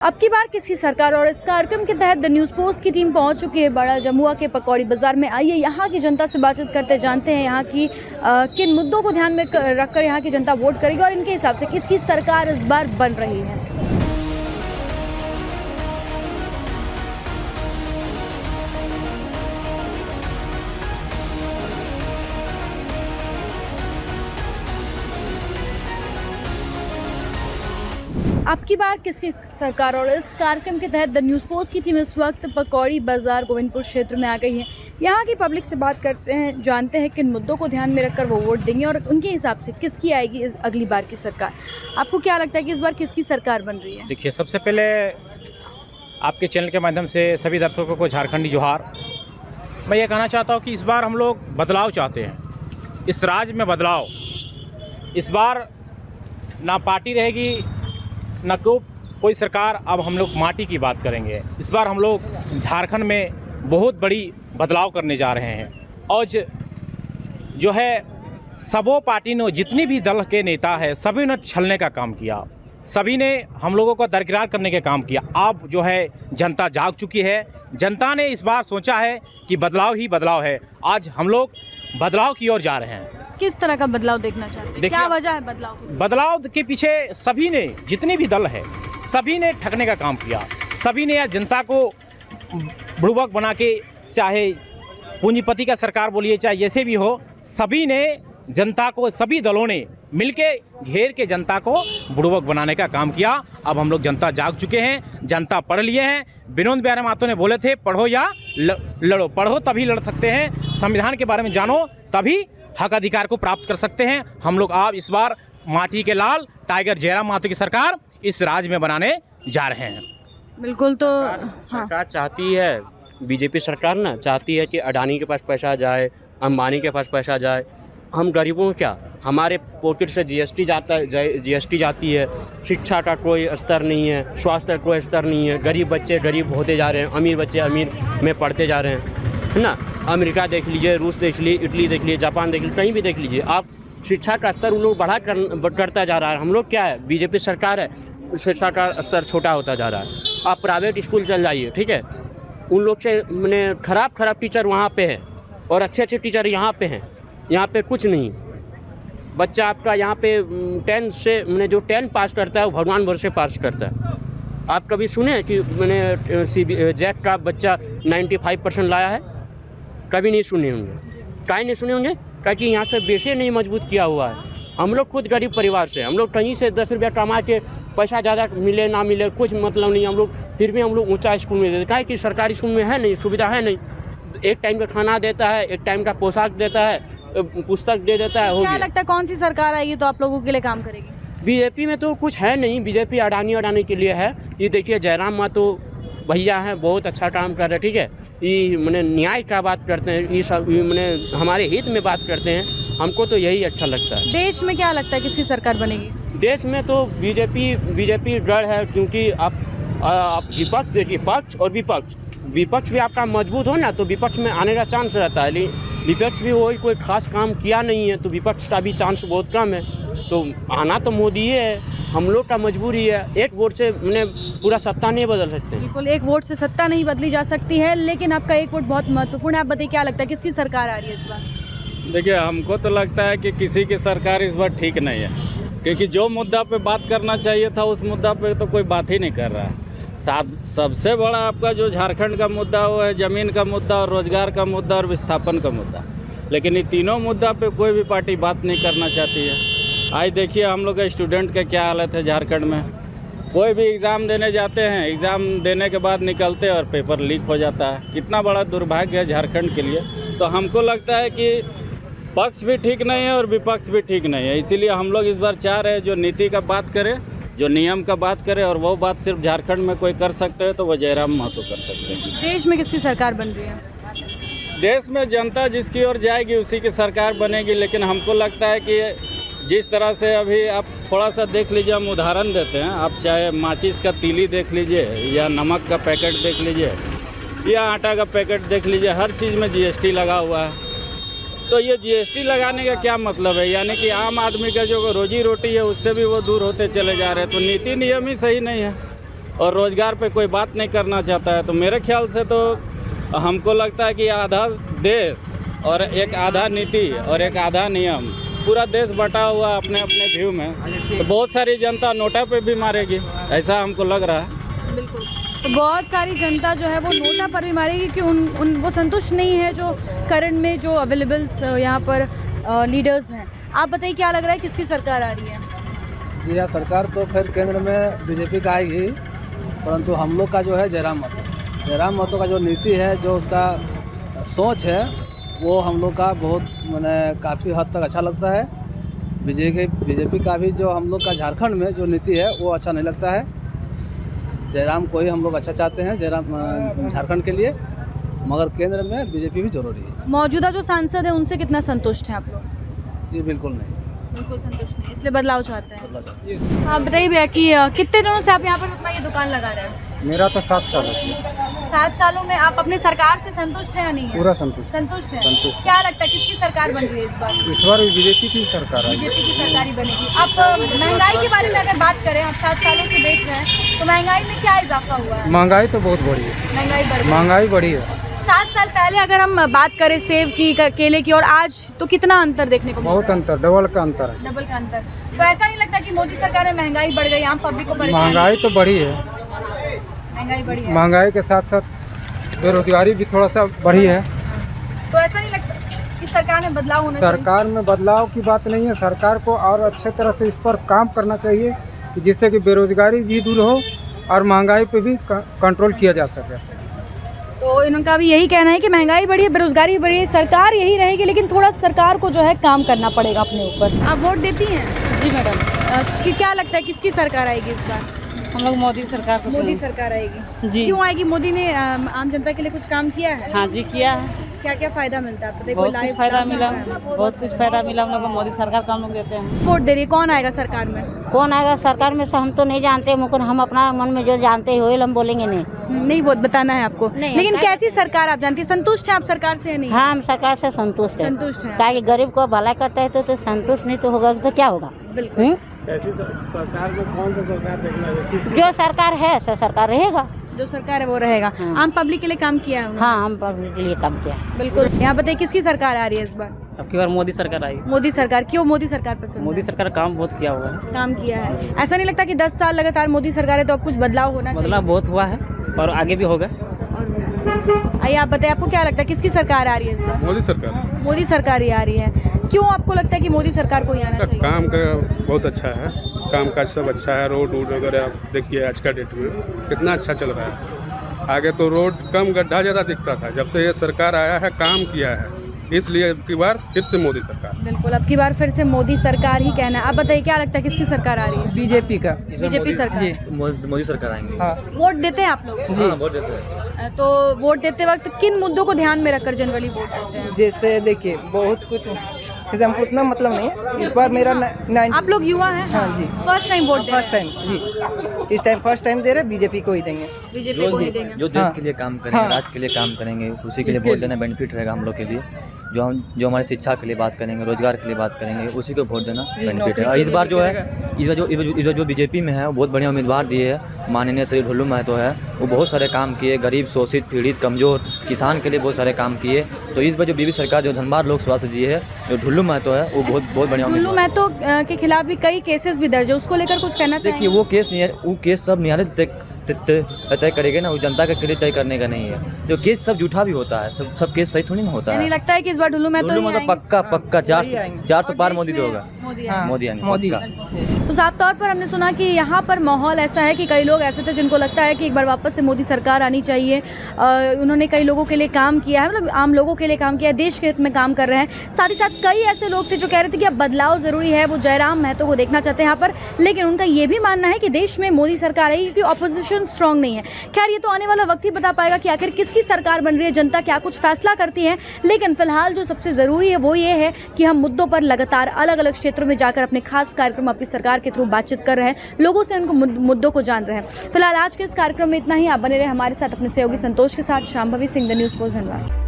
अब की बार किसकी सरकार, और इस कार्यक्रम के तहत द न्यूज़ पोस्ट की टीम पहुंच चुकी है बड़ा जमुआ के पकौड़ी बाजार में। आइए यहाँ की जनता से बातचीत करते जानते हैं यहाँ की किन मुद्दों को ध्यान में रखकर यहाँ की जनता वोट करेगी और इनके हिसाब से किसकी सरकार इस बार बन रही है। अब की बार किसकी सरकार, और इस कार्यक्रम के तहत द न्यूज़ पोस्ट की टीम इस वक्त पकौड़ी बाजार गोविंदपुर क्षेत्र में आ गई है। यहाँ की पब्लिक से बात करते हैं, जानते हैं किन मुद्दों को ध्यान में रखकर वो वोट देंगे और उनके हिसाब से किसकी आएगी अगली बार की सरकार। आपको क्या लगता है कि इस बार किसकी सरकार बन रही है? देखिए, सबसे पहले आपके चैनल के माध्यम से सभी दर्शकों को झारखंडी जोहार। मैं ये कहना चाहता हूँ कि इस बार हम लोग बदलाव चाहते हैं, इस राज्य में बदलाव। इस बार ना पार्टी रहेगी न कोई सरकार। अब हम लोग माटी की बात करेंगे। इस बार हम लोग झारखंड में बहुत बड़ी बदलाव करने जा रहे हैं और जो है सबों पार्टी ने, जितनी भी दल के नेता है, सभी ने छलने का काम किया, सभी ने हम लोगों को दरकिनार करने का काम किया। अब जो है जनता जाग चुकी है। जनता ने इस बार सोचा है कि बदलाव ही बदलाव है। आज हम लोग बदलाव की ओर जा रहे हैं। किस तरह का बदलाव देखना चाहते हैं? क्या वजह है बदलाव की? बदलाव के पीछे सभी ने, जितनी भी दल है, सभी ने ठगने का काम किया। सभी ने जनता को बुड़बक बना के, चाहे पूंजीपति का सरकार बोलिए चाहे जैसे भी हो, सभी ने जनता को, सभी दलों ने मिलके घेर के जनता को बुड़बक बनाने का काम किया। अब हम लोग जनता जाग चुके हैं, जनता पढ़ लिए हैं। विनोद बिहारी महतो ने बोले थे, पढ़ो या लड़ो। पढ़ो तभी लड़ सकते हैं, संविधान के बारे में जानो तभी हक अधिकार को प्राप्त कर सकते हैं। हम लोग आप इस बार माटी के लाल टाइगर जयराम महतो की सरकार इस राज्य में बनाने जा रहे हैं। बिल्कुल। तो सरकार चाहती है, बीजेपी सरकार ना चाहती है कि अडानी के पास पैसा जाए, अंबानी के पास पैसा जाए। हम गरीबों को क्या, हमारे पॉकेट से जीएसटी जाती है। शिक्षा का कोई स्तर नहीं है, स्वास्थ्य का कोई स्तर नहीं है। गरीब बच्चे गरीब होते जा रहे हैं, अमीर बच्चे अमीर में पढ़ते जा रहे हैं, है ना। अमेरिका देख लीजिए, रूस देख लीजिए, इटली देख लीजिए, जापान देख लीजिए, कहीं भी देख लीजिए आप, शिक्षा का स्तर उन लोग करता जा रहा है। हम लोग क्या है, बीजेपी सरकार है, शिक्षा का स्तर छोटा होता जा रहा है। आप प्राइवेट स्कूल चल जाइए, ठीक है, उन लोग से मैंने खराब टीचर वहाँ पे है और अच्छे टीचर यहाँ पे हैं। यहाँ पे कुछ नहीं। बच्चा आपका यहाँ पे 10 से मैंने जो 10 पास करता है वो भगवान भर से पास करता है। आप कभी सुने कि मैंने जैक का बच्चा 95% लाया है? कभी नहीं सुने होंगे। काहे नहीं सुने होंगे? क्योंकि यहाँ से बेसे नहीं मजबूत किया हुआ है। हम लोग खुद गरीब परिवार से, हम लोग कहीं से 10 रुपया कमा के, पैसा ज़्यादा मिले ना मिले कुछ मतलब नहीं, हम लोग फिर भी हम लोग ऊंचा स्कूल में देते। काहे कि सरकारी स्कूल में है नहीं, सुविधा है नहीं। एक टाइम का खाना देता है, एक टाइम का पोशाक देता है, पुस्तक दे देता है। क्या लगता है कौन सी सरकार आएगी तो आप लोगों के लिए काम करेगी? बीजेपी में तो कुछ है नहीं। बीजेपी अडानी के लिए है। ये देखिए जयराम महतो भैया हैं, बहुत अच्छा काम कर रहे हैं, ठीक है। ये मैंने न्याय का बात करते हैं, ये सब मैंने हमारे हित में बात करते हैं। हमको तो यही अच्छा लगता है। देश में क्या लगता है किसकी सरकार बनेगी? देश में तो बीजेपी डर है, क्योंकि आप विपक्ष देखिए, पक्ष और विपक्ष भी आपका मजबूत हो ना तो विपक्ष में आने का चांस रहता है। लेकिन विपक्ष भी वही कोई खास काम किया नहीं है तो विपक्ष का भी चांस बहुत कम है। तो आना तो मोदी है, हम लोग का मजबूरी है। एक वोट से मैंने पूरा सत्ता नहीं बदल सकते। बिल्कुल, एक वोट से सत्ता नहीं बदली जा सकती है, लेकिन आपका एक वोट बहुत महत्वपूर्ण है। आप बताइए क्या लगता है किसकी सरकार आ रही है इस बार? देखिए, हमको तो लगता है कि किसी की सरकार इस बार ठीक नहीं है, क्योंकि जो मुद्दा पे बात करना चाहिए था उस मुद्दा पे तो कोई बात ही नहीं कर रहा है। सबसे बड़ा आपका जो झारखंड का मुद्दा वो है ज़मीन का मुद्दा और रोजगार का मुद्दा और विस्थापन का मुद्दा। लेकिन ये तीनों मुद्दा पे कोई भी पार्टी बात नहीं करना चाहती है। आज देखिए हम लोग के स्टूडेंट का क्या हालत है झारखंड में। कोई भी एग्ज़ाम देने जाते हैं, एग्ज़ाम देने के बाद निकलते हैं और पेपर लीक हो जाता है। कितना बड़ा दुर्भाग्य है झारखंड के लिए। तो हमको लगता है कि पक्ष भी ठीक नहीं है और विपक्ष भी ठीक नहीं है। इसीलिए हम लोग इस बार चाह रहे हैं जो नीति का बात करे, जो नियम का बात करे, और वो बात सिर्फ झारखंड में कोई कर सकते हैं तो वो जयराम महतो कर सकते हैं। देश में किसकी सरकार बन रही है? देश में जनता जिसकी ओर जाएगी उसी की सरकार बनेगी। लेकिन हमको लगता है कि जिस तरह से अभी आप थोड़ा सा देख लीजिए, हम उदाहरण देते हैं, आप चाहे माचिस का तीली देख लीजिए या नमक का पैकेट देख लीजिए या आटा का पैकेट देख लीजिए, हर चीज़ में जीएसटी लगा हुआ है। तो ये जीएसटी लगाने का क्या मतलब है? यानी कि आम आदमी का जो रोजी रोटी है उससे भी वो दूर होते चले जा रहे हैं। तो नीति नियम ही सही नहीं है। और रोज़गार पे कोई बात नहीं करना चाहता है। तो मेरे ख्याल से तो हमको लगता है कि आधा देश और एक आधा नीति और एक आधा नियम, पूरा देश बटा हुआ अपने अपने व्यू में, तो बहुत सारी जनता नोटा पे भी मारेगी, ऐसा हमको लग रहा है। बिल्कुल, तो बहुत सारी जनता जो है वो नोटा पर भी मारेगी कि वो संतुष्ट नहीं है जो करंट में जो अवेलेबल यहाँ पर लीडर्स हैं। आप बताइए क्या लग रहा है किसकी सरकार आ रही है? जी हाँ, सरकार तो खैर केंद्र में बीजेपी का आएगी, परंतु हम लोग का जो है जयराम महतो का जो नीति है, जो उसका सोच है, वो हम लोग का बहुत मैंने काफ़ी हद तक अच्छा लगता है। बीजेपी का भी जो हम लोग का झारखंड में जो नीति है वो अच्छा नहीं लगता है। जयराम को ही हम लोग अच्छा चाहते हैं, जयराम झारखंड के लिए, मगर केंद्र में बीजेपी भी जरूरी है। मौजूदा जो सांसद है उनसे कितना संतुष्ट हैं आप लोग? जी बिल्कुल नहीं, बिल्कुल संतुष्ट नहीं, इसलिए बदलाव चाहते हैं। बदलाव चाहते हैं। आप बताइए भैया कि कितने दिनों से आप यहाँ पर अपना ये दुकान लगा रहे हैं? मेरा तो 7 साल है। 7 सालों में आप अपने सरकार से संतुष्ट हैं या नहीं है? पूरा संतुष्ट। संतुष्ट है। संतुष्ट। क्या लगता है किसकी सरकार बन रही है इस बार? इस बार बीजेपी की सरकार है। बीजेपी की सरकार ही बनेगी। आप महंगाई के बारे में अगर बात करें, आप 7 सालों से बेच रहे हैं, तो महंगाई में क्या इजाफा हुआ है? महंगाई तो बहुत बढ़ी है। महंगाई बढ़ गई। महंगाई बढ़ी है। 7 साल पहले अगर हम बात करें सेब की, केले की, और आज, तो कितना अंतर देखने को मिल बहुत रहा है? अंतर, डबल का अंतर है। डबल का अंतर। तो ऐसा नहीं लगता कि मोदी सरकार में महंगाई बढ़ गई, आम पब्लिक को परेशानी? महंगाई तो बढ़ी है। महंगाई बढ़ी है। महंगाई के साथ साथ बेरोजगारी भी थोड़ा सा बढ़ी है। तो ऐसा नहीं लगता कि सरकार में बदलाव होना चाहिए? सरकार में बदलाव की बात नहीं है, सरकार को और अच्छे तरह से इस पर काम करना चाहिए कि जिससे कि बेरोजगारी भी दूर हो और महंगाई पे भी कंट्रोल किया जा सके। तो इनका भी यही कहना है कि महंगाई बढ़ी है, बेरोजगारी बढ़ी है, सरकार यही रहेगी, लेकिन थोड़ा सरकार को जो है काम करना पड़ेगा अपने ऊपर। आप वोट देती हैं? जी मैडम, कि क्या लगता है किसकी सरकार आएगी इस बार? हम लोग मोदी सरकार को मोदी चुनेंगे। सरकार आएगी। जी। क्यों आएगी? मोदी ने आम जनता के लिए कुछ काम किया है? हाँ जी, किया है। क्या क्या फायदा मिलता है? बताइए, कोई बहुत कुछ लाइव फायदा काम मिला, मिल रहा है? बहुत कुछ फायदा मिला हम लोग को। मोदी सरकार का हम लोग देते हैं। वोट दे रही है, कौन आएगा सरकार में? कौन आएगा सरकार में से हम तो नहीं जानते, मुकुन हम अपना मन में जो जानते हैं वही हम बोलेंगे। नहीं वोट बताना है आपको। नहीं, लेकिन सरकार- कैसी सरकार आप जानती है? संतुष्ट है आप सरकार से या नहीं? हाँ, हम सरकार से संतुष्ट है। संतुष्ट है। क्या कि गरीब को भलाई करता है तो संतुष्ट नहीं तो होगा तो क्या होगा? बिल्कुल। कैसी सरकार में कौन सा सरकार देखना है? जो सरकार है सो सरकार रहेगा। जो सरकार है वो रहेगा। हाँ। आम पब्लिक के लिए काम किया है उन्होंने? हाँ, हम पब्लिक के लिए काम किया। बिल्कुल। यहाँ बताइए किसकी सरकार आ रही है इस बार? अब की बार मोदी सरकार आई। मोदी सरकार। क्यों मोदी सरकार पसंद मोदी है? सरकार काम बहुत किया हुआ है। काम किया है। ऐसा नहीं लगता कि 10 साल लगातार मोदी सरकार है तो अब कुछ बदलाव होना चाहिए? बदलाव बहुत हुआ है और आगे भी होगा। और आइए आप बताइए, आपको क्या लगता है किसकी सरकार आ रही है इस बार? मोदी सरकार मोदी सरकार ही आ रही है। क्यों आपको लगता है कि मोदी सरकार को ही आना का चाहिए? काम का बहुत अच्छा है, काम काज सब अच्छा है। रोड वगैरह आप देखिए आज का डेट में कितना अच्छा चल रहा है। आगे तो रोड कम गड्ढा ज़्यादा दिखता था, जब से ये सरकार आया है काम किया है, इसलिए अब की बार फिर से मोदी सरकार। बिल्कुल, अब की बार फिर से मोदी सरकार ही कहना है। आप बताइए क्या लगता है किसकी सरकार आ रही है? बीजेपी का। बीजेपी सरकार। मोदी सरकार आएंगे। हाँ वोट देते हैं आप लोग? जी। वोट देते हैं। तो वोट देते वक्त किन मुद्दों को ध्यान में रखकर जनरली वोट देते हैं? जैसे देखिए बहुत कुछ, जैसे हमको उतना मतलब नहीं है। इस बार मेरा आप लोग युवा हैं? हाँ जी। फर्स्ट टाइम वोट दे रहे हैं? टाइम जी, इस टाइम फर्स्ट टाइम दे रहे, बीजेपी को ही देंगे। बीजेपी को ही देंगे। जो देश हाँ। के लिए काम करेंगे, हाँ। राज्य के लिए काम करेंगे, उसी के लिए इसके वोट देना बेनिफिट रहेगा हम लोग के लिए। जो हमारी शिक्षा के लिए बात करेंगे, रोजगार के लिए बात करेंगे, उसी को वोट देना बेनिफिट है। और इस बार जो है, इस बार जो बीजेपी में है वो बहुत बढ़िया उम्मीदवार दिए है। माननीय श्री ढुल्लू महतो है, वो बहुत सारे काम किए, गरीब, शोषित, पीड़ित, कमजोर किसान के लिए बहुत सारे काम किए। तो इस बार जो बीजेपी सरकार जो धनबाद लोकसभा से जी है, जो ढुल्लू महतो है, वो बहुत बढ़िया ढुल्लू उम्मीदवार है। महतो के खिलाफ भी कई केसेस भी दर्ज है, उसको लेकर कुछ कहना देखिए चाहिए? वो केस सब न्यायालय तय करेगा ना, वो जनता के लिए तय करने का नहीं है। जो केस सब झूठा भी होता है, सब केस सही थोड़ी ना होता नहीं है। लगता है कि इस बार ढुल्लू महतो ही आएंगे? पक्का 400 पार मोदी तो होगा। मोदी हाँ। मोदी आएंगे मोदी। पक्का। तो साफ तौर पर हमने सुना कि यहाँ पर माहौल ऐसा है कि कई लोग ऐसे थे जिनको लगता है कि एक बार वापस से मोदी सरकार आनी चाहिए। उन्होंने कई लोगों के लिए काम किया है, मतलब आम लोगों के लिए काम किया है, देश के हित में काम कर रहे हैं। साथ ही साथ कई ऐसे लोग थे जो कह रहे थे कि अब बदलाव ज़रूरी है, वो जयराम महतो को देखना चाहते हैं यहाँ पर। लेकिन उनका ये भी मानना है कि देश में मोदी सरकार आएगी क्योंकि ऑपोजिशन स्ट्रांग नहीं है। खैर, ये तो आने वाला वक्त ही बता पाएगा कि आखिर किसकी सरकार बन रही है, जनता क्या कुछ फैसला करती है। लेकिन फिलहाल जो सबसे ज़रूरी है वो ये है कि हम मुद्दों पर लगातार अलग अलग क्षेत्रों में जाकर अपने खास कार्यक्रम अपनी सरकार के थ्रू बातचीत कर रहे हैं, लोगों से उनको मुद्दों को जान रहे हैं। फिलहाल आज के इस कार्यक्रम में इतना ही। आप बने रहे हमारे साथ अपने सहयोगी संतोष के साथ। Shambhavi Singh, the news post, धन्यवाद।